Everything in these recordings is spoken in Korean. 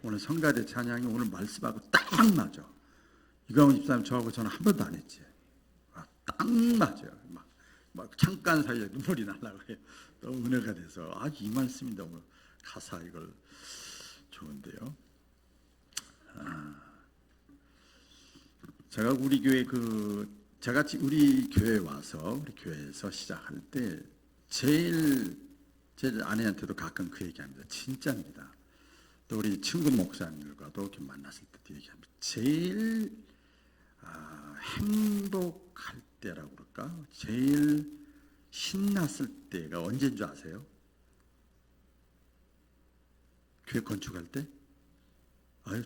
오늘 성가대 찬양이 오늘 말씀하고 딱 맞아. 이광훈 집사님 저하고 저는 한 번도 안 했지. 딱 맞아요. 막 잠깐 사이에 눈물이 날라고 해요. 너무 은혜가 돼서 이 말씀이 너무 가사 이걸 좋은데요. 제가 우리 교회 제가 우리 교회에 와서 우리 교회에서 시작할 때 제일 제 아내한테도 가끔 그 얘기합니다. 진짜입니다. 또 우리 친구 목사님들과도 이렇게 만났을 때도 얘기합니다. 제일 행복할 때라고 그럴까? 제일 신났을 때가 언제인 줄 아세요? 교회 건축할 때?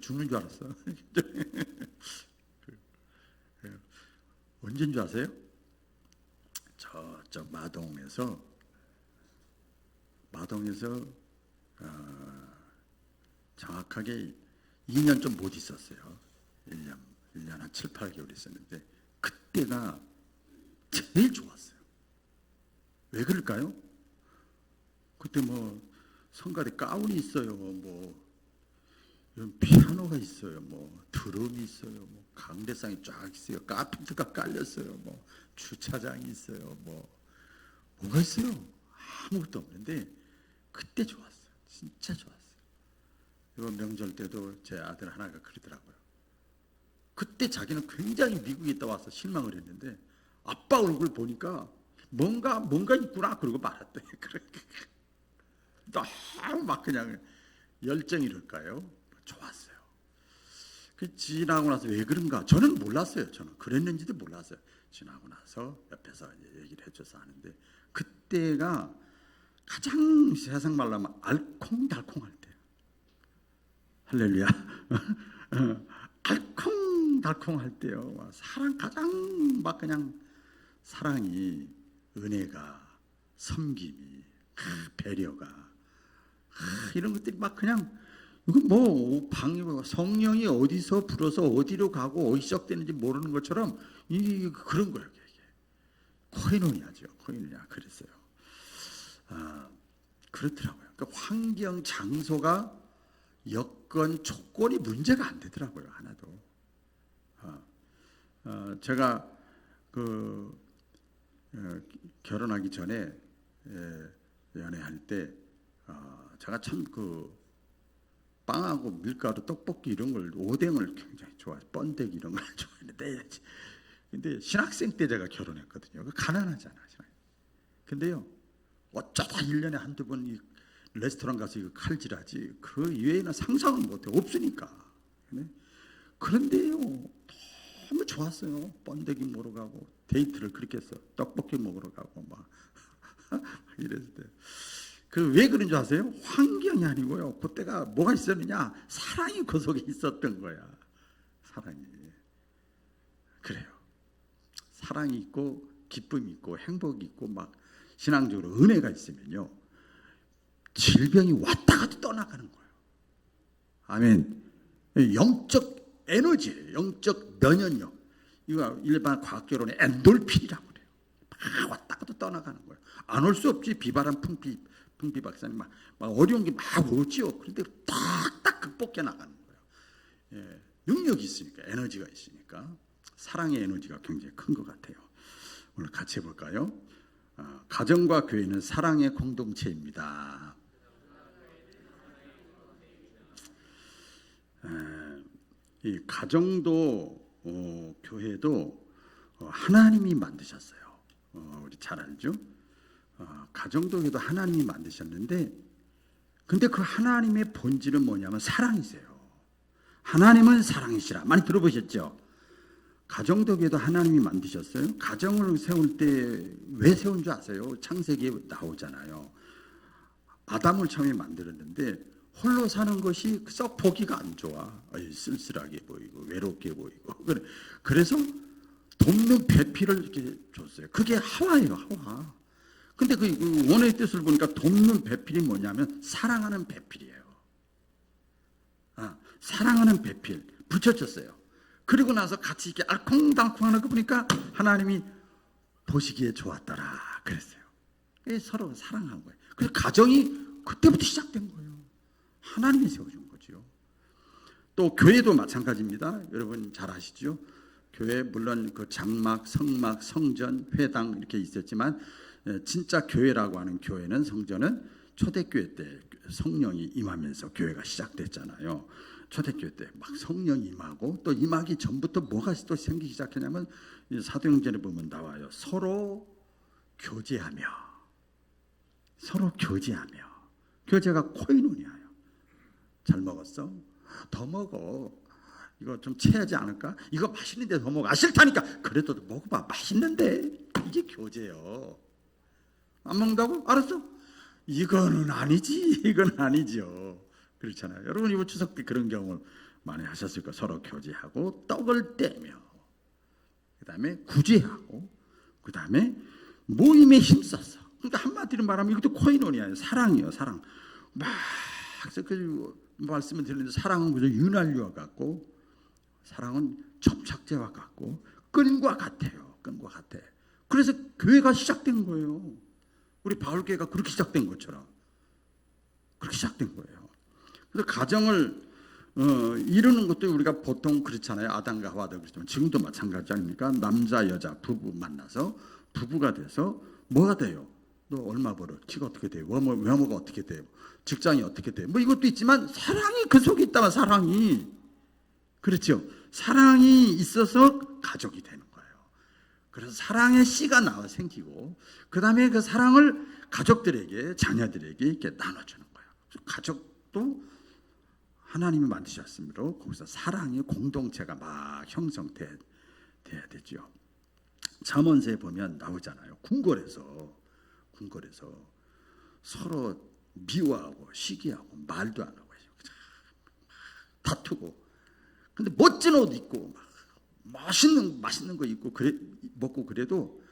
죽는 줄 알았어. 언제인 줄 아세요? 저쪽 마동에서 정확하게 2년 좀 못 있었어요. 1년 한 7, 8개월 있었는데 그때가 제일 좋았어요. 왜 그럴까요? 그때 뭐 성가대 가운이 있어요. 뭐 이런 피아노가 있어요. 뭐 드럼이 있어요. 뭐 강대상이 쫙 있어요. 카페트가 깔렸어요. 뭐 주차장이 있어요. 뭐가 있어요? 아무것도 없는데 그때 좋았어요. 진짜 좋았어요. 이번 명절 때도 제 아들 하나가 그러더라고요. 그때 자기는 굉장히 미국에 있다 와서 실망을 했는데 아빠 얼굴 보니까 뭔가 있구나 그러고 말았대. 너무 막 그냥 열정이랄까요? 좋았어요. 그 지나고 나서 왜 그런가? 저는 몰랐어요. 저는 그랬는지도 몰랐어요. 지나고 나서 옆에서 이제 얘기를 해줘서 하는데 그때가 가장 세상 말로 하면 알콩달콩할 때예요. 할렐루야. 알콩달콩할 때요. 사랑 가장 막 그냥 사랑이 은혜가 섬김이 배려가 이런 것들이 막 그냥 이거 뭐 성령이 어디서 불어서 어디로 가고 어디 시작되는지 모르는 것처럼 그런 거예요. 이게 코이노니아죠. 코이노니아 그랬어요. 그렇더라고요. 그러니까 환경, 장소가 여건, 조건이 문제가 안 되더라고요. 하나도. 제가 결혼하기 전에 연애할 때 제가 참 빵하고 밀가루, 떡볶이 이런 걸 오뎅을 굉장히 좋아해요. 번데기 이런 걸 좋아했는데 근데 신학생 때 제가 결혼했거든요. 가난하잖아. 근데요 어쩌다 1년에 한두 번 이 레스토랑 가서 이거 칼질하지 그 이외에는 상상은 못해. 없으니까. 그런데요 너무 좋았어요. 번데기 먹으러 가고 데이트를 그렇게 했어. 떡볶이 먹으러 가고 막 이랬을 때. 왜 그런 줄 아세요? 환경이 아니고요. 그때가 뭐가 있었느냐? 사랑이 그 속에 있었던 거야. 사랑이. 그래요. 사랑이 있고 기쁨이 있고 행복이 있고 막 신앙적으로 은혜가 있으면요. 질병이 왔다 갔다 떠나가는 거예요. 아멘. 영적 에너지예요. 영적 면역력. 이거 일반 과학적으로는 엔돌핀이라고 그래요. 막 왔다 갔다 떠나가는 거예요. 안 올 수 없지. 비바람 풍비 박사님 막 어려운 게 막 오지요. 그런데 딱딱 극복해 나가는 거예요. 능력이 있으니까, 에너지가 있으니까 사랑의 에너지가 굉장히 큰 것 같아요. 오늘 같이 해볼까요? 가정과 교회는 사랑의 공동체입니다. 이 가정도 교회도 하나님이 만드셨어요. 우리 잘 알죠? 가정도 교회도 하나님이 만드셨는데 근데 그 하나님의 본질은 뭐냐면 사랑이세요. 하나님은 사랑이시라. 많이 들어보셨죠? 가정도 교회도 하나님이 만드셨어요. 가정을 세울 때 왜 세운 줄 아세요? 창세기에 나오잖아요. 아담을 처음에 만들었는데 홀로 사는 것이 썩 보기가 안 좋아. 쓸쓸하게 보이고 외롭게 보이고. 그래서 돕는 배필을 이렇게 줬어요. 그게 하와예요. 하와. 근데 그 원어의 뜻을 보니까 돕는 배필이 뭐냐면 사랑하는 배필이에요. 사랑하는 배필 붙여줬어요. 그리고 나서 같이 이렇게 알콩달콩하는 거 보니까 하나님이 보시기에 좋았더라 그랬어요. 서로 사랑한 거예요. 그래서 가정이 그때부터 시작된 거예요. 하나님이 세워준 거죠. 또 교회도 마찬가지입니다. 여러분 잘 아시죠? 교회 물론 그 장막, 성막, 성전, 회당 이렇게 있었지만 진짜 교회라고 하는 교회는 성전은 초대교회 때 성령이 임하면서 교회가 시작됐잖아요. 초대교회 때 막 성령이 임하고 또 임하기 전부터 뭐가 또 생기기 시작했냐면 사도행전에 보면 나와요. 서로 교제하며 교제가 코이노니아예요. 잘 먹었어? 더 먹어. 이거 좀 체하지 않을까? 이거 맛있는데 더 먹어. 싫다니까. 그래도 먹어봐. 맛있는데. 이게 교제요. 안 먹는다고? 알았어. 이거는 아니지. 이건 아니죠. 그렇잖아요. 여러분 이번 추석 때 그런 경험을 많이 하셨을 거예요. 서로 교제하고 떡을 떼며 그 다음에 구제하고 그 다음에 모임에 힘써서. 그러니까 한마디로 말하면 이것도 코이노니아예요. 사랑이요. 사랑. 막 그 말씀을 드리는데 사랑은 그저 윤활유와 같고 사랑은 접착제와 같고 끈과 같아요. 끈과 같아. 그래서 교회가 시작된 거예요. 우리 바울교회가 그렇게 시작된 것처럼 그렇게 시작된 거예요. 그래서 가정을 이루는 것도 우리가 보통 그렇잖아요. 아담과 하와도 그렇지만 지금도 마찬가지 아닙니까? 남자 여자 부부 만나서 부부가 돼서 뭐가 돼요? 너 얼마 벌어? 키가 어떻게 돼요? 외모가 어떻게 돼요? 직장이 어떻게 돼요? 뭐 이것도 있지만 사랑이 그 속에 있다면 사랑이 그렇죠. 사랑이 있어서 가족이 되는 거예요. 그래서 사랑의 씨가 나와 생기고 그 다음에 그 사랑을 가족들에게 자녀들에게 이렇게 나눠주는 거예요. 가족도 하나님이 만드셨으므로 거기서 사랑의 공동체가 막 형성돼야 되죠. 잠언서에 보면 나오잖아요. 궁궐에서 서로 미워하고 시기하고 말도 안 하고 다투고 근데 멋진 옷 입고 막 맛있는 거 입고 먹고 그래도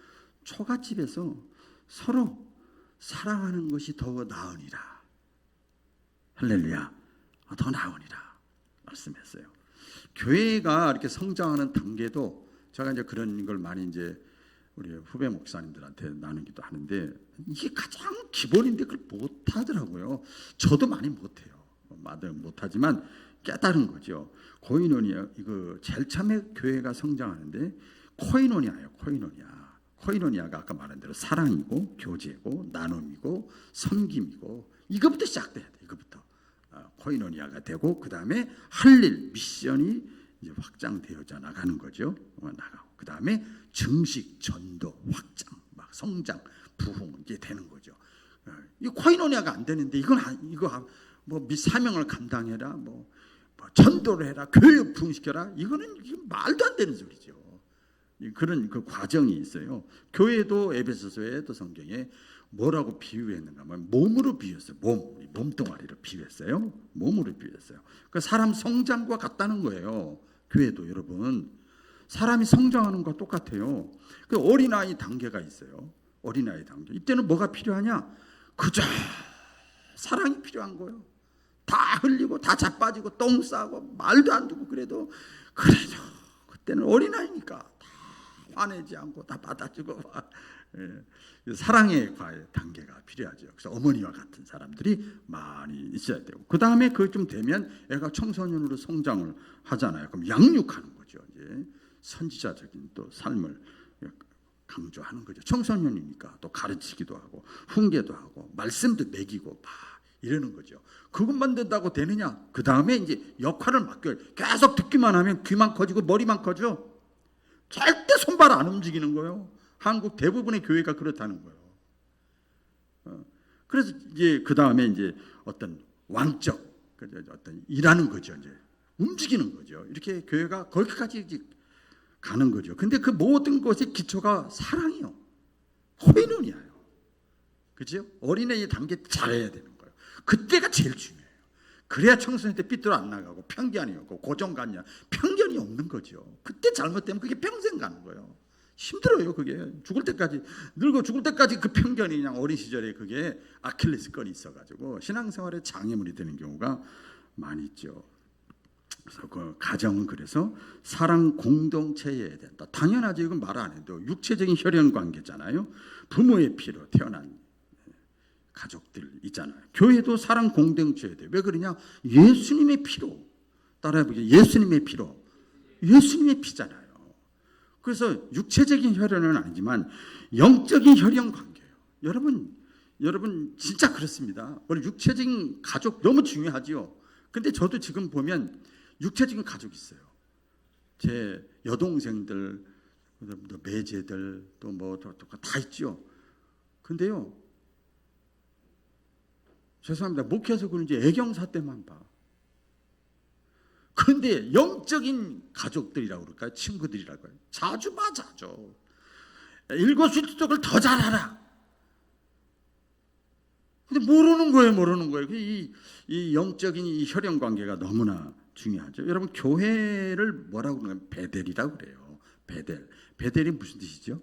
초가집에서 서로 사랑하는 것이 더 나으니라. 할렐루야. 더 나으니라 말씀했어요. 교회가 이렇게 성장하는 단계도 제가 이제 그런 걸 많이 이제 우리 후배 목사님들한테 나누기도 하는데 이게 가장 기본인데 그걸 못하더라고요. 저도 많이 못해요. 못하지만 깨달은 거죠. 코이노니아 이거 제일 처음에 교회가 성장하는데 코이노니아예요. 코이노니아가 아까 말한 대로 사랑이고 교제고 나눔이고 섬김이고 이거부터 시작돼야 돼. 이거부터 코이노니아가 되고 그 다음에 할 일 미션이 이제 확장되어져 나가는 거죠. 나가고 그 다음에 증식 전도 확장 막 성장 부흥 이게 되는 거죠. 이 코이노니아가 안 되는데 이거 뭐 사명을 감당해라 뭐 전도를 해라 교육 부흥시켜라 이거는 말도 안 되는 소리죠. 그런 그 과정이 있어요. 교회도 에베소서에도 성경에 뭐라고 비유했는가 하면 몸으로 비유했어요. 몸뚱아리로 비유했어요. 몸으로 비유했어요. 그 사람 성장과 같다는 거예요. 교회도 여러분 사람이 성장하는 것과 똑같아요. 그 어린아이 단계가 있어요. 어린아이 단계. 이때는 뭐가 필요하냐? 그저 사랑이 필요한 거예요. 다 흘리고 다 자빠지고 똥 싸고 말도 안 듣고 그래도 그때는 어린아이니까 다 화내지 않고 다 받아주고 사랑의 단계가 필요하죠. 그래서 어머니와 같은 사람들이 많이 있어야 되고 그 다음에 그 좀 되면 애가 청소년으로 성장을 하잖아요. 그럼 양육하는 거죠. 이제 선지자적인 또 삶을 강조하는 거죠. 청소년이니까 또 가르치기도 하고 훈계도 하고 말씀도 먹이고 막 이러는 거죠. 그것만 된다고 되느냐? 그 다음에 이제 역할을 맡겨요. 계속 듣기만 하면 귀만 커지고 머리만 커져. 절대 손발 안 움직이는 거예요. 한국 대부분의 교회가 그렇다는 거예요. 그래서 이제 그 다음에 이제 어떤 왕적 어떤 일하는 거죠. 이제 움직이는 거죠. 이렇게 교회가 거기까지 가는 거죠. 근데 그 모든 것의 기초가 사랑이요. 코이노니아요. 그렇죠? 어린애의 단계 잘해야 되는 거예요. 그때가 제일 중요해요. 그래야 청소년 때 삐뚤어 안 나가고 편견이 없고 고정관념, 편견이 없는 거죠. 그때 잘못되면 그게 평생 가는 거예요. 힘들어요. 그게 죽을 때까지 늙어 죽을 때까지 그 편견이 그냥 어린 시절에 그게 아킬레스건이 있어가지고 신앙생활에 장애물이 되는 경우가 많이 있죠. 그래서 그 가정은 그래서 사랑 공동체여야 된다. 당연하죠. 이건 말 안 해도 육체적인 혈연 관계잖아요. 부모의 피로 태어난 가족들 있잖아요. 교회도 사랑 공동체여야 돼. 왜 그러냐? 예수님의 피로 따라해보세요. 예수님의 피로. 예수님의 피잖아요. 그래서 육체적인 혈연은 아니지만 영적인 혈연 관계예요. 여러분 진짜 그렇습니다. 우리 육체적인 가족 너무 중요하지요. 근데 저도 지금 보면 육체적인 가족이 있어요. 제 여동생들, 매제들 또 뭐 다 있죠. 근데요, 죄송합니다. 목회해서 그런지 애경사 때만 봐. 그런데 영적인 가족들이라고 그럴까요? 친구들이라고 해요. 자주 봐, 자주. 일거수일투족을 더 잘하라. 근데 모르는 거예요. 이 영적인 이 혈연 관계가 너무나 중요하죠. 여러분, 교회를 뭐라고 그러냐면 베델이라고 그래요. 베델이 무슨 뜻이죠?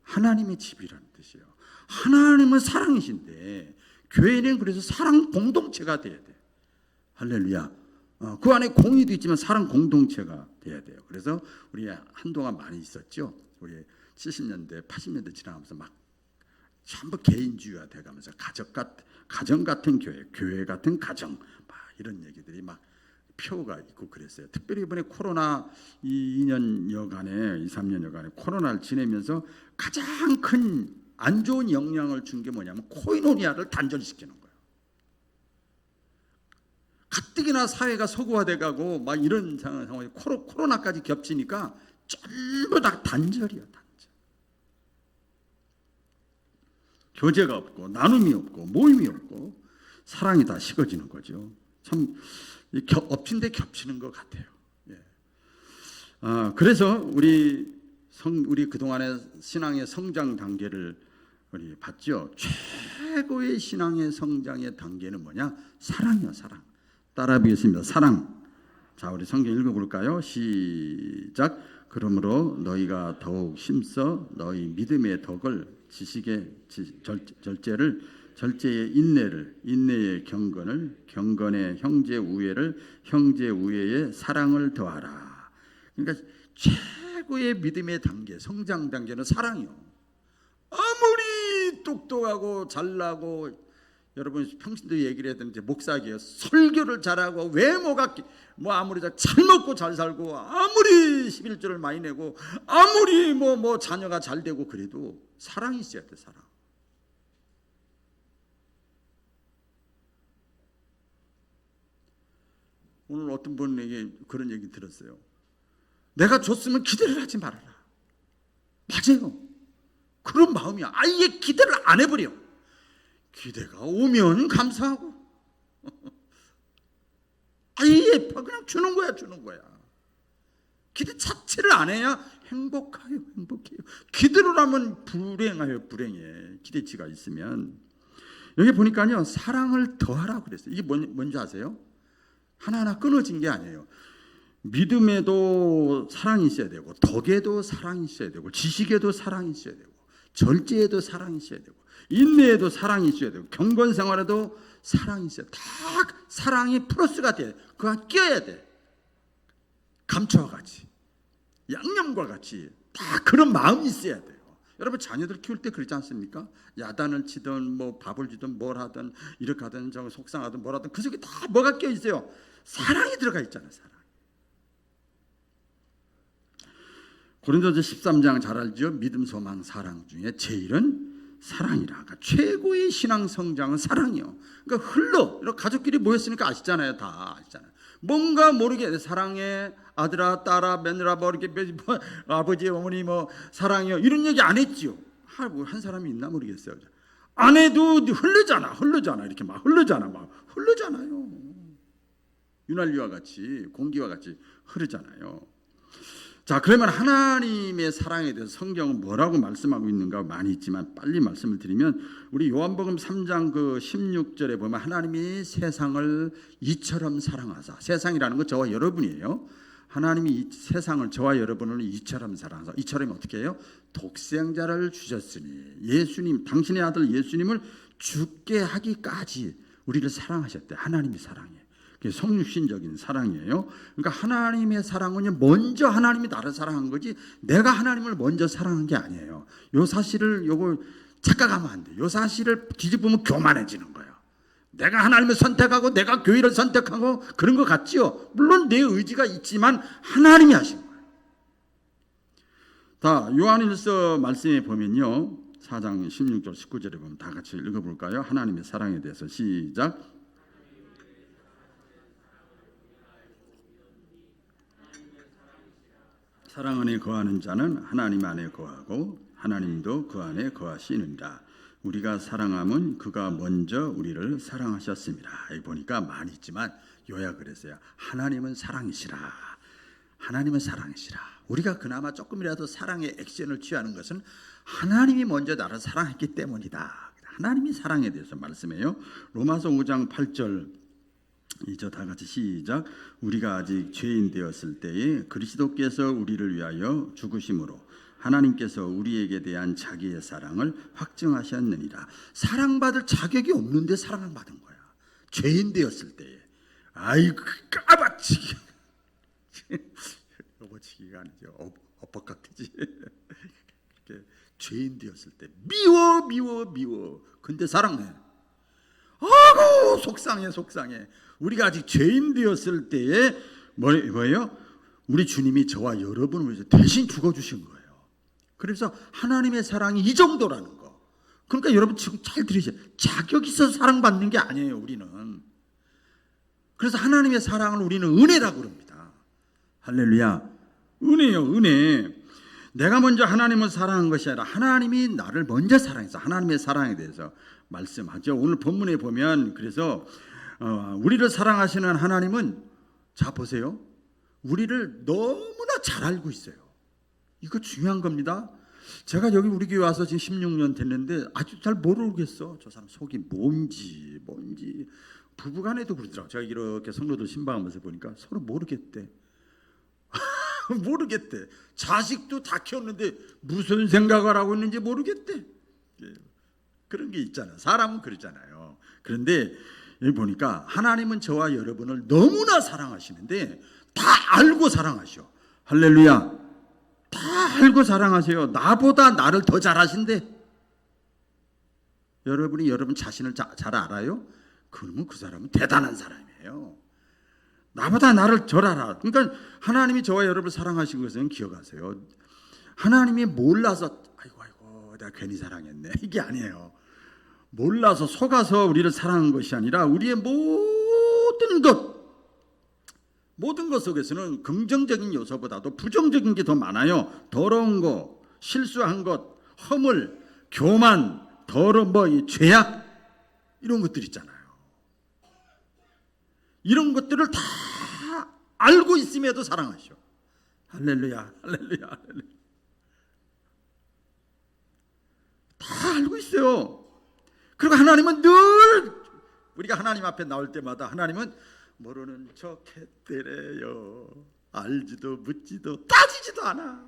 하나님의 집이라는 뜻이에요. 하나님은 사랑이신데 교회는 그래서 사랑 공동체가 돼야 돼. 할렐루야. 그 안에 공의도 있지만 사랑 공동체가 돼야 돼요. 그래서 우리 한동안 많이 있었죠. 우리 70년대, 80년대 지나가면서 막 전부 개인주의화 돼가면서 가정 같은 교회 같은 가정, 막 이런 얘기들이 막 표가 있고 그랬어요. 특별히 이번에 코로나 2년여간에 2, 3년여간에 코로나를 지내면서 가장 큰 안 좋은 영향을 준 게 뭐냐면 코이노니아를 단절시키는 거예요. 가뜩이나 사회가 서구화돼가고 막 이런 상황이 코로나까지 겹치니까 전부 다 단절이에요. 단절. 교제가 없고 나눔이 없고 모임이 없고 사랑이 다 식어지는 거죠. 참 엎친 데 겹치는 것 같아요. 예. 그래서 우리 그동안의 신앙의 성장 단계를 우리 봤죠. 최고의 신앙의 성장의 단계는 뭐냐? 사랑이요, 사랑. 따라 하겠습니다. 사랑. 자, 우리 성경 읽어볼까요? 시작. 그러므로 너희가 더욱 힘써 너희 믿음의 덕을, 지식의 절제를, 절제의 인내를, 인내의 경건을, 경건의 형제 우애를, 형제 우애의 사랑을 더하라. 그러니까 최고의 믿음의 단계, 성장 단계는 사랑이요. 아무리 똑똑하고 잘나고, 여러분 평신도 얘기를 해야 되는데 목사기예요. 설교를 잘하고 외모가 뭐 아무리 잘 먹고 잘 살고 아무리 11조를 많이 내고 아무리 뭐 자녀가 잘 되고 그래도 사랑이 있어야 돼. 사랑. 오늘 어떤 분에게 그런 얘기 들었어요. 내가 줬으면 기대를 하지 말아라. 맞아요. 그런 마음이야. 아예 기대를 안 해버려. 기대가 오면 감사하고 아예 그냥 주는 거야. 기대 자체를 안 해야 행복해요. 기대를 하면 불행해. 기대치가 있으면. 여기 보니까요, 사랑을 더하라고 그랬어요. 이게 뭔지 아세요? 하나하나 끊어진 게 아니에요. 믿음에도 사랑이 있어야 되고, 덕에도 사랑이 있어야 되고, 지식에도 사랑이 있어야 되고, 절제에도 사랑이 있어야 되고, 인내에도 사랑이 있어야 되고, 경건 생활에도 사랑이 있어야 돼. 다 사랑이 플러스가 돼. 그거 끼어야 돼. 감초와 같이, 양념과 같이 다 그런 마음이 있어야 돼요. 여러분 자녀들 키울 때 그러지 않습니까? 야단을 치든 뭐 밥을 주든 뭘 하든 이렇게 하든 저 속상하든 뭘 하든 그 속에 다 뭐가 끼어 있어요? 사랑이 들어가 있잖아요. 사랑. 고린도서 13장 잘 알죠? 믿음, 소망, 사랑 중에 제일은 사랑이라. 그러니까 최고의 신앙 성장은 사랑이요. 그러니까 이렇게 가족끼리 모였으니까 아시잖아요. 다 아시잖아요. 뭔가 모르게 사랑해 아들아 딸아 며느라 뭐 이렇게 아버지 어머니 뭐 사랑해요 이런 얘기 안 했지요. 한 사람이 있나 모르겠어요. 안 해도 흐르잖아 이렇게 막 흐르잖아요. 윤활유와 같이 공기와 같이 흐르잖아요. 자, 그러면 하나님의 사랑에 대해서 성경은 뭐라고 말씀하고 있는가 많이 있지만 빨리 말씀을 드리면 우리 요한복음 3장 그 16절에 보면 하나님이 세상을 이처럼 사랑하사, 세상이라는 건 저와 여러분이에요. 하나님이 이 세상을 저와 여러분을 이처럼 사랑하사, 이처럼 어떻게 해요? 독생자를 주셨으니 예수님, 당신의 아들 예수님을 죽게 하기까지 우리를 사랑하셨대. 하나님이 사랑해. 그게 성육신적인 사랑이에요. 그러니까 하나님의 사랑은 먼저 하나님이 나를 사랑한 거지 내가 하나님을 먼저 사랑한 게 아니에요. 요 사실을 요거 착각하면 안 돼. 요 사실을 뒤집으면 교만해지는 거예요. 내가 하나님을 선택하고 내가 교회를 선택하고 그런 것 같지요. 물론 내 의지가 있지만 하나님이 하신 거예요. 자, 요한일서 말씀에 보면요, 4장 16절 19절에 보면 다 같이 읽어볼까요? 하나님의 사랑에 대해서 시작. 사랑 안에 거하는 자는 하나님 안에 거하고 하나님도 그 안에 거하시느니라. 우리가 사랑함은 그가 먼저 우리를 사랑하셨습니다. 여기 보니까 많이 있지만 요약을 했어요. 하나님은 사랑이시라. 하나님은 사랑이시라. 우리가 그나마 조금이라도 사랑의 액션을 취하는 것은 하나님이 먼저 나를 사랑했기 때문이다. 하나님이 사랑에 대해서 말씀해요. 로마서 5장 8절 이제 다 같이 시작. 우리가 아직 죄인 되었을 때에 그리스도께서 우리를 위하여 죽으심으로 하나님께서 우리에게 대한 자기의 사랑을 확증하셨느니라. 사랑받을 자격이 없는데 사랑을 받은 거야. 죄인 되었을 때에. 아이고 까박치기. 여보치기가 아니죠. 엇박각이지. 죄인 되었을 때 미워. 근데 사랑해. 아이고 속상해. 우리가 아직 죄인 되었을 때에 뭐예요? 우리 주님이 저와 여러분을 위해서 대신 죽어주신 거예요. 그래서 하나님의 사랑이 이 정도라는 거. 그러니까 여러분 지금 잘 들으세요. 자격 있어서 사랑받는 게 아니에요. 우리는. 그래서 하나님의 사랑을 우리는 은혜라고 그럽니다. 할렐루야. 은혜요, 은혜. 내가 먼저 하나님을 사랑한 것이 아니라 하나님이 나를 먼저 사랑해서 하나님의 사랑에 대해서 말씀하죠. 오늘 본문에 보면 그래서 우리를 사랑하시는 하나님은 자 보세요. 우리를 너무나 잘 알고 있어요. 이거 중요한 겁니다. 제가 여기 우리 교회 와서 지금 16년 됐는데 아주 잘 모르겠어. 저 사람 속이 뭔지. 부부간에도 그러더라고요. 제가 이렇게 성도들 신방하면서 보니까 서로 모르겠대. 모르겠대. 자식도 다 키웠는데 무슨 생각을 하고 있는지 모르겠대. 그런 게 있잖아요. 사람은 그러잖아요. 그런데 여기 보니까 하나님은 저와 여러분을 너무나 사랑하시는데 다 알고 사랑하셔. 할렐루야. 다 알고 사랑하세요. 나보다 나를 더 잘하신대. 여러분이 여러분 자신을 잘 알아요? 그러면 그 사람은 대단한 사람이에요. 나보다 나를 잘 알아. 그러니까 하나님이 저와 여러분을 사랑하신 것은 기억하세요. 하나님이 몰라서 아이고 내가 괜히 사랑했네. 이게 아니에요. 몰라서 속아서 우리를 사랑한 것이 아니라 우리의 모든 것 속에서는 긍정적인 요소보다도 부정적인 게 더 많아요. 더러운 거, 실수한 것, 허물, 교만, 죄악 이런 것들 있잖아요. 이런 것들을 다 알고 있음에도 사랑하셔. 할렐루야. 다 알고 있어요. 그리고 하나님은 늘 우리가 하나님 앞에 나올 때마다 하나님은 모르는 척 했대래요. 알지도 묻지도 따지지도 않아.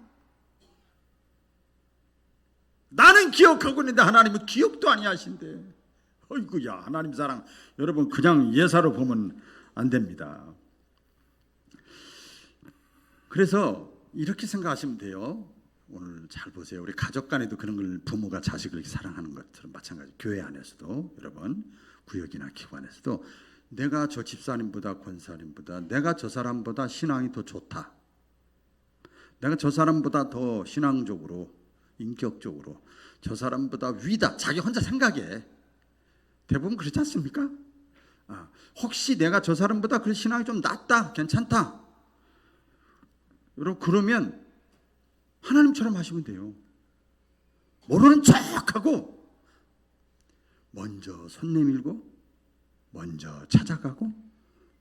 나는 기억하고 있는데 하나님은 기억도 아니하신대. 어이구야. 하나님 사랑 여러분 그냥 예사로 보면 안 됩니다. 그래서 이렇게 생각하시면 돼요. 오늘 잘 보세요. 우리 가족 간에도 그런 걸 부모가 자식을 이렇게 사랑하는 것처럼 마찬가지. 교회 안에서도 여러분 구역이나 기관에서도 내가 저 집사님보다 권사님보다 내가 저 사람보다 신앙이 더 좋다. 내가 저 사람보다 더 신앙적으로 인격적으로 저 사람보다 위다. 자기 혼자 생각해. 대부분 그렇지 않습니까? 혹시 내가 저 사람보다 그 신앙이 좀 낫다. 괜찮다. 여러분 그러면 하나님처럼 하시면 돼요. 모르는 척하고 먼저 손 내밀고 먼저 찾아가고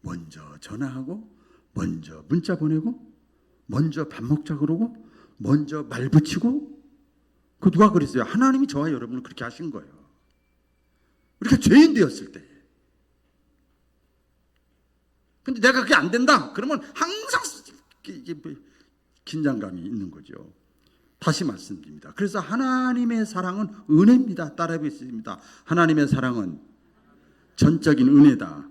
먼저 전화하고 먼저 문자 보내고 먼저 밥 먹자 그러고 먼저 말 붙이고 그 누가 그랬어요? 하나님이 저와 여러분을 그렇게 하신 거예요. 우리가 죄인 되었을 때. 근데 내가 그게 안 된다. 그러면 항상 긴장감이 있는 거죠. 다시 말씀드립니다. 그래서 하나님의 사랑은 은혜입니다. 따라해보겠습니다. 하나님의 사랑은 전적인 은혜다.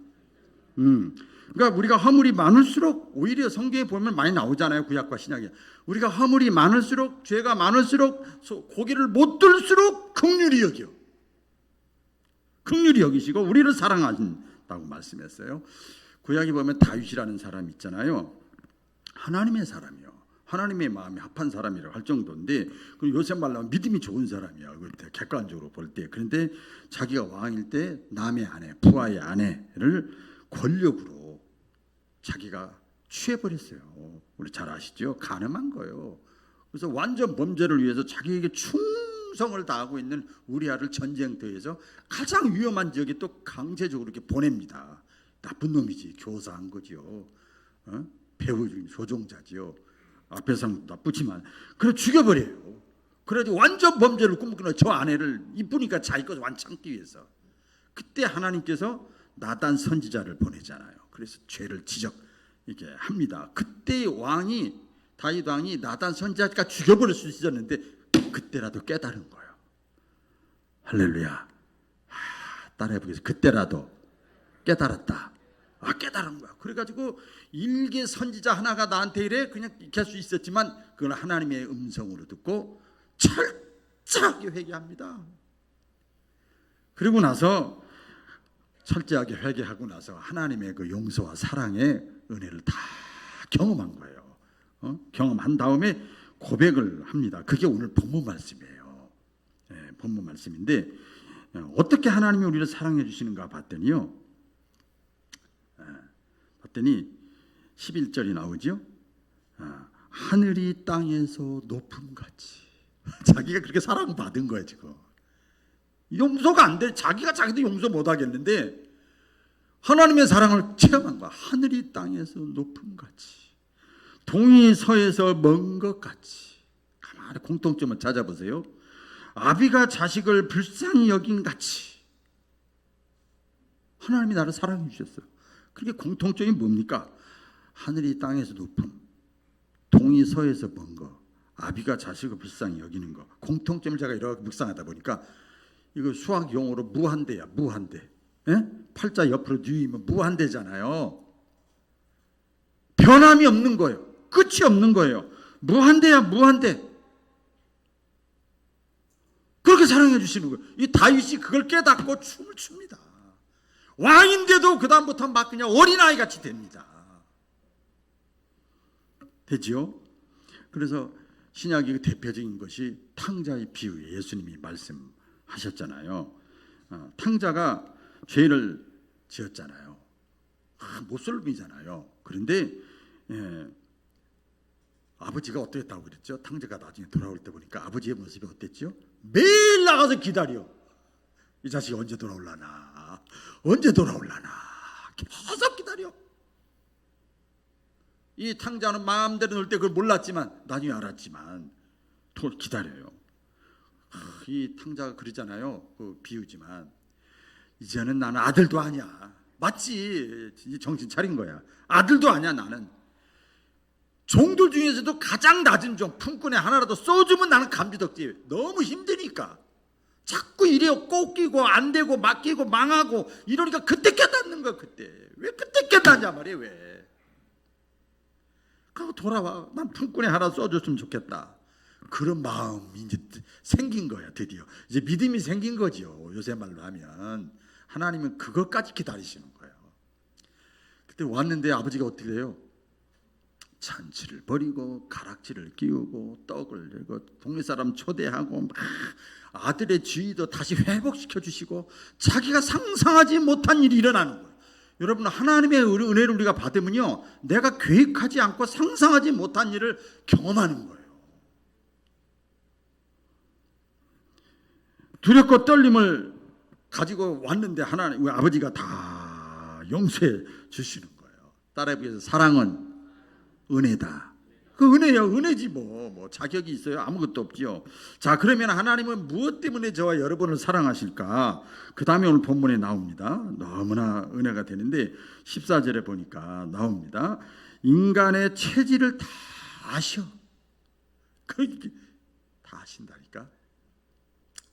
그러니까 우리가 허물이 많을수록 오히려 성경에 보면 많이 나오잖아요. 구약과 신약에. 우리가 허물이 많을수록 죄가 많을수록 고개를 못 들수록 긍휼히 여겨. 긍휼히 여기시고 우리를 사랑하신다고 말씀했어요. 구약에 보면 다윗이라는 사람 있잖아요. 하나님의 사람이요. 하나님의 마음에 합한 사람이라고 할 정도인데, 요새 말로 하면 믿음이 좋은 사람이야. 객관적으로 볼 때. 그런데 자기가 왕일 때 남의 아내, 부하의 아내를 권력으로 자기가 취해버렸어요. 우리 잘 아시죠? 가늠한 거예요. 그래서 완전 범죄를 위해서 자기에게 충성을 다하고 있는 우리아를 전쟁터에서 가장 위험한 지역에 또 강제적으로 이렇게 보냅니다. 나쁜 놈이지. 교사한 거죠. 배우 중에 조종자지요. 앞에서는 나쁘지만 그래 죽여버려요. 그래가지고 완전 범죄를 꿈꾸는 저 아내를 이쁘니까 자기 것을 완창기 위해서. 그때 하나님께서 나단 선지자를 보내잖아요. 그래서 죄를 지적 이렇게 합니다. 그때 왕이 다윗 왕이 나단 선지자가 죽여버릴 수 있었는데 그때라도 깨달은 거예요. 할렐루야. 따라해보겠습니다. 그때라도 깨달았다. 깨달은 거야. 그래가지고 일개 선지자 하나가 나한테 이래 그냥 이렇게 할 수 있었지만 그건 하나님의 음성으로 듣고 철저하게 회개합니다. 그리고 나서 철저하게 회개하고 나서 하나님의 그 용서와 사랑의 은혜를 다 경험한 거예요. 경험한 다음에 고백을 합니다. 그게 오늘 본문 말씀이에요. 본문 말씀인데 어떻게 하나님이 우리를 사랑해 주시는가 봤더니 11절이 나오죠. 하늘이 땅에서 높음같이. 자기가 그렇게 사랑받은 거야 지금. 용서가 안 돼. 자기가 자기도 용서 못 하겠는데 하나님의 사랑을 체험한 거야. 하늘이 땅에서 높음같이, 동이 서에서 먼 것 같이. 가만히 공통점을 찾아보세요. 아비가 자식을 불쌍히 여긴 같이 하나님이 나를 사랑해 주셨어요. 그게 공통점이 뭡니까? 하늘이 땅에서 높음, 동이 서에서 먼 거, 아비가 자식을 불쌍히 여기는 거. 공통점을 제가 이렇게 묵상하다 보니까 이거 수학 용어로 무한대야. 무한대. 팔자 옆으로 뒤이면 무한대잖아요. 변함이 없는 거예요. 끝이 없는 거예요. 무한대야. 무한대. 그렇게 사랑해 주시는 거예요. 이 다윗이 그걸 깨닫고 춤을 춥니다. 왕인데도 그 다음부터 막 그냥 어린아이 같이 됩니다. 되지요? 그래서 신약의 대표적인 것이 탕자의 비유, 예수님이 말씀하셨잖아요. 탕자가 죄를 지었잖아요. 못살림이잖아요. 그런데 아버지가 어땠다고 그랬죠? 탕자가 나중에 돌아올 때 보니까 아버지의 모습이 어땠죠? 매일 나가서 기다려. 이 자식이 언제 돌아올라나, 언제 돌아올라나 계속 기다려. 이 탕자는 마음대로 놀 때 그걸 몰랐지만 나중에 알았지만 기다려요. 이 탕자가 그러잖아요. 그 비유지만 이제는 나는 아들도 아니야. 맞지? 정신 차린 거야. 아들도 아니야. 나는 종들 중에서도 가장 낮은 종, 품꾼에 하나라도 써주면 나는 감지덕지. 너무 힘드니까 자꾸 이래요. 꺾이고 안 되고 맡기고 망하고 이러니까 그때 깨닫는 거야. 그때 왜 그때 깨닫냐 말이에요. 왜? 그리고 돌아와. 난 품꾼에 하나 써줬으면 좋겠다. 그런 마음이 이제 생긴 거야. 드디어 이제 믿음이 생긴 거죠. 요새 말로 하면 하나님은 그것까지 기다리시는 거예요. 그때 왔는데 아버지가 어떻게 해요? 잔치를 벌이고 가락지를 끼우고 떡을 내고 동네 사람 초대하고 막 아들의 지위도 다시 회복시켜 주시고 자기가 상상하지 못한 일이 일어나는 거예요. 여러분, 하나님의 은혜를 우리가 받으면요, 내가 계획하지 않고 상상하지 못한 일을 경험하는 거예요. 두렵고 떨림을 가지고 왔는데 하나님, 아버지가 다 용서해 주시는 거예요. 따라해보겠습니다. 사랑은 은혜다. 그 은혜야. 은혜지 뭐 자격이 있어요? 아무것도 없지요. 자, 그러면 하나님은 무엇 때문에 저와 여러분을 사랑하실까? 그 다음에 오늘 본문에 나옵니다. 너무나 은혜가 되는데 14절에 보니까 나옵니다. 인간의 체질을 다 아셔. 그렇게 다 아신다니까.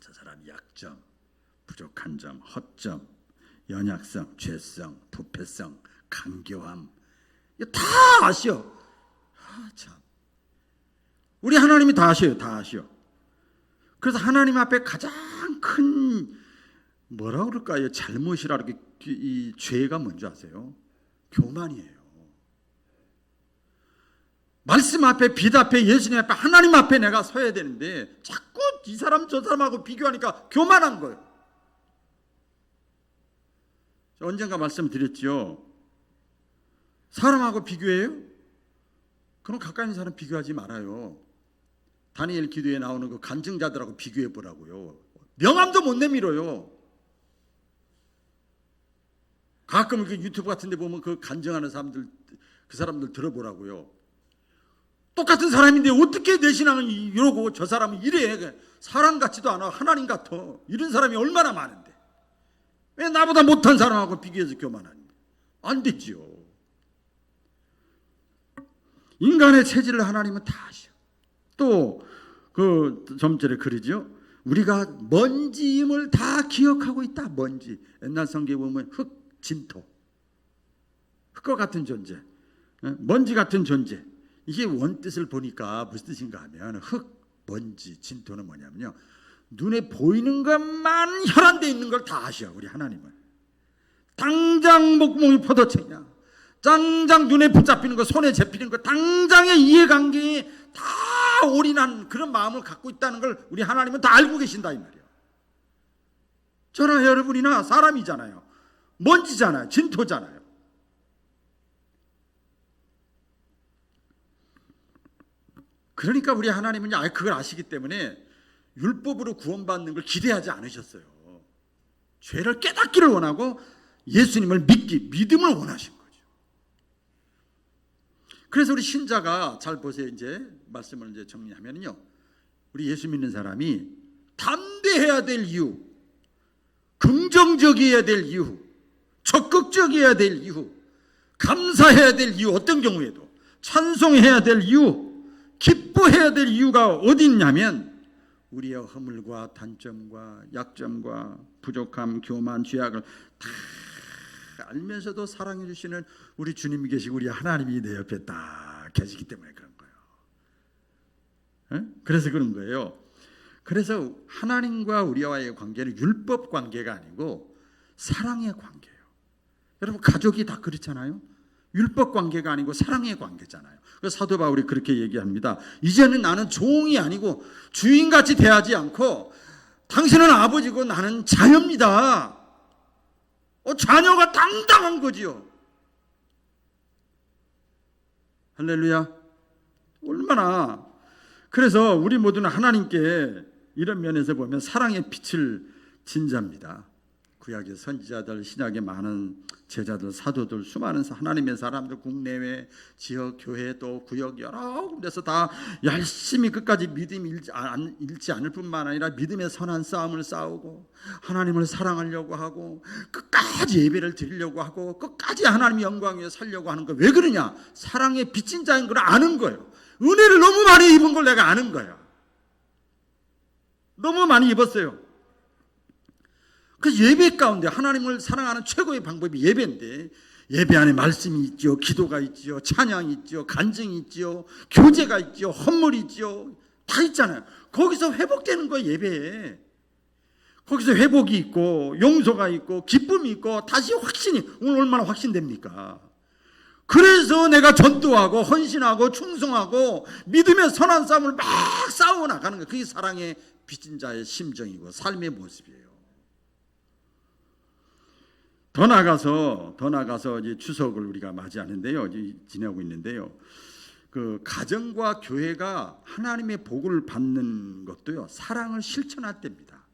저 사람이 약점, 부족한 점, 허점, 연약성, 죄성, 부패성, 간교함, 이거 다 아셔. 참, 우리 하나님이 다 아셔요. 다 아셔. 그래서 하나님 앞에 가장 큰 뭐라 그럴까요? 잘못이라는 이 죄가 뭔지 아세요? 교만이에요. 말씀 앞에, 빛 앞에, 예수님 앞에, 하나님 앞에 내가 서야 되는데 자꾸 이 사람 저 사람하고 비교하니까 교만한 거예요. 언젠가 말씀드렸죠. 사람하고 비교해요? 그럼 가까이 있는 사람 비교하지 말아요. 다니엘 기도에 나오는 그 간증자들하고 비교해 보라고요. 명함도 못 내밀어요. 가끔 그 유튜브 같은 데 보면 그 간증하는 사람들, 그 사람들 들어보라고요. 똑같은 사람인데 어떻게 내 신앙은 이러고 저 사람은 이래. 사람 같지도 않아. 하나님 같아. 이런 사람이 얼마나 많은데 왜 나보다 못한 사람하고 비교해서 교만하니? 안 되지요. 인간의 체질을 하나님은 다 아셔. 또 그 점절에 그러죠. 우리가 먼지임을 다 기억하고 있다. 먼지. 옛날 성경에 보면 흙, 진토, 흙과 같은 존재, 먼지 같은 존재. 이게 원뜻을 보니까 무슨 뜻인가 하면 흙, 먼지, 진토는 뭐냐면요, 눈에 보이는 것만 혈안되어 있는 걸 다 아셔. 우리 하나님은 당장 목몸이 포도청이야, 당장 눈에 붙잡히는 거, 손에 잡히는 거, 당장의 이해관계에 다 올인한 그런 마음을 갖고 있다는 걸 우리 하나님은 다 알고 계신다 이 말이에요. 저나 여러분이나 사람이잖아요. 먼지잖아요. 진토잖아요. 그러니까 우리 하나님은 그걸 아시기 때문에 율법으로 구원받는 걸 기대하지 않으셨어요. 죄를 깨닫기를 원하고 예수님을 믿음을 원하신 거죠. 그래서 우리 신자가 잘 보세요. 이제 말씀을 이제 정리하면요, 우리 예수 믿는 사람이 담대해야 될 이유, 긍정적이어야 될 이유, 적극적이어야 될 이유, 감사해야 될 이유, 어떤 경우에도 찬송해야 될 이유, 기뻐해야 될 이유가 어디 있냐면 우리의 허물과 단점과 약점과 부족함, 교만, 죄악을 다 알면서도 사랑해 주시는 우리 주님이 계시고 우리 하나님이 내 옆에 딱 계시기 때문에 그런 거예요. 그래서 그런 거예요. 그래서 하나님과 우리와의 관계는 율법 관계가 아니고 사랑의 관계예요. 여러분, 가족이 다 그렇잖아요. 율법 관계가 아니고 사랑의 관계잖아요. 그래서 사도 바울이 그렇게 얘기합니다. 이제는 나는 종이 아니고 주인같이 대하지 않고 당신은 아버지고 나는 자녀입니다. 자녀가 당당한 거지요. 할렐루야. 얼마나. 그래서 우리 모두는 하나님께 이런 면에서 보면 사랑의 빛을 진자입니다. 구약의 선지자들, 신약의 많은 제자들, 사도들, 수많은 하나님의 사람들, 국내외, 지역, 교회, 또 구역 여러 군데서 다 열심히 끝까지 믿음 잃지 않을 뿐만 아니라 믿음의 선한 싸움을 싸우고 하나님을 사랑하려고 하고 끝까지 예배를 드리려고 하고 끝까지 하나님 영광 위에 살려고 하는 거. 왜 그러냐? 사랑의 빚진 자인 걸 아는 거예요. 은혜를 너무 많이 입은 걸 내가 아는 거야. 너무 많이 입었어요. 그 예배 가운데 하나님을 사랑하는 최고의 방법이 예배인데, 예배 안에 말씀이 있죠, 기도가 있죠, 찬양이 있죠, 간증이 있죠, 교제가 있죠, 헌물이 있죠, 다 있잖아요. 거기서 회복되는 거예요. 예배에 거기서 회복이 있고 용서가 있고 기쁨이 있고 다시 확신이, 오늘 얼마나 확신됩니까? 그래서 내가 전도하고 헌신하고 충성하고 믿음의 선한 싸움을 막 싸워 나가는 거예요. 그게 사랑의 빚진 자의 심정이고 삶의 모습이에요. 더 나가서 이제 추석을 우리가 맞이하는데요, 지내고 있는데요. 그 가정과 교회가 하나님의 복을 받는 것도요, 사랑을 실천할 때입니다.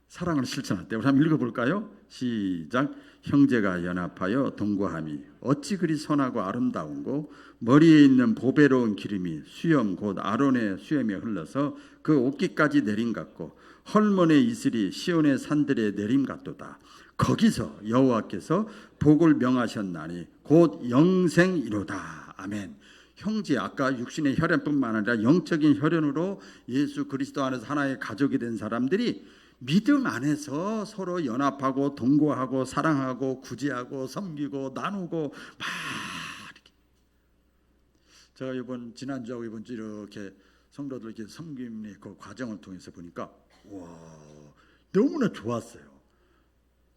사랑을 실천할 때. 우리 한번 읽어볼까요? 시작. 형제가 연합하여 동거함이 어찌 그리 선하고 아름다운고, 머리에 있는 보배로운 기름이 수염 곧 아론의 수염에 흘러서 그 옷깃까지 내림 같고, 헐몬의 이슬이 시온의 산들에 내림 같도다. 거기서 여호와께서 복을 명하셨나니 곧 영생이로다. 아멘. 형제, 아까 육신의 혈연뿐만 아니라 영적인 혈연으로 예수 그리스도 안에서 하나의 가족이 된 사람들이 믿음 안에서 서로 연합하고 동거하고 사랑하고 구제하고 섬기고 나누고 막 이렇게. 제가 지난주하고 이번 주 이렇게 성도들 이렇게 섬김의 그 과정을 통해서 보니까 와, 너무나 좋았어요.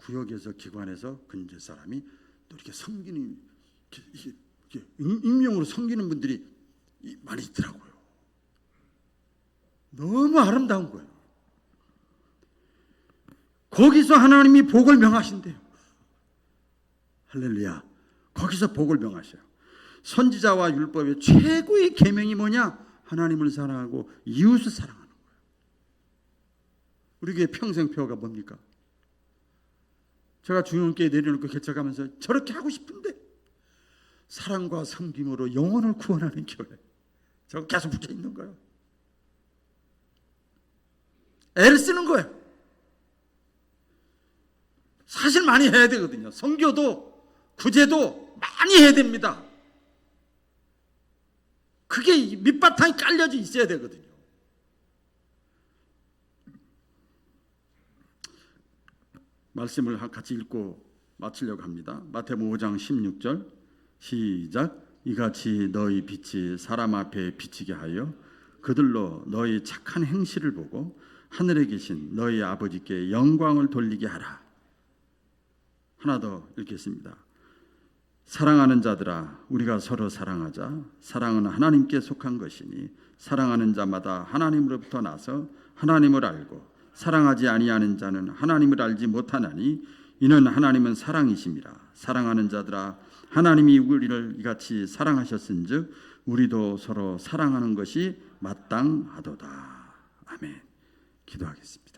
구역에서 기관에서 근처 사람이 또 이렇게 섬기는 이게 익명으로 섬기는 분들이 많이 있더라고요. 너무 아름다운 거예요. 거기서 하나님이 복을 명하신대요. 할렐루야. 거기서 복을 명하셔요. 선지자와 율법의 최고의 계명이 뭐냐? 하나님을 사랑하고 이웃을 사랑하는 거예요. 우리 교회 평생표가 뭡니까? 제가 중형교회 내려놓고 개척하면서 저렇게 하고 싶은데 사랑과 섬김으로 영혼을 구원하는 교회. 저거 계속 붙여 있는 거예요. 애를 쓰는 거예요. 사실 많이 해야 되거든요. 선교도 구제도 많이 해야 됩니다. 그게 밑바탕이 깔려져 있어야 되거든요. 말씀을 같이 읽고 마치려고 합니다. 마태복음 5장 16절 시작. 이같이 너희 빛이 사람 앞에 비치게 하여 그들로 너희 착한 행실을 보고 하늘에 계신 너희 아버지께 영광을 돌리게 하라. 하나 더 읽겠습니다. 사랑하는 자들아 우리가 서로 사랑하자. 사랑은 하나님께 속한 것이니 사랑하는 자마다 하나님으로부터 나서 하나님을 알고 사랑하지 아니하는 자는 하나님을 알지 못하나니 이는 하나님은 사랑이심이라. 사랑하는 자들아 하나님이 우리를 이같이 사랑하셨은즉 우리도 서로 사랑하는 것이 마땅하도다. 아멘. 기도하겠습니다.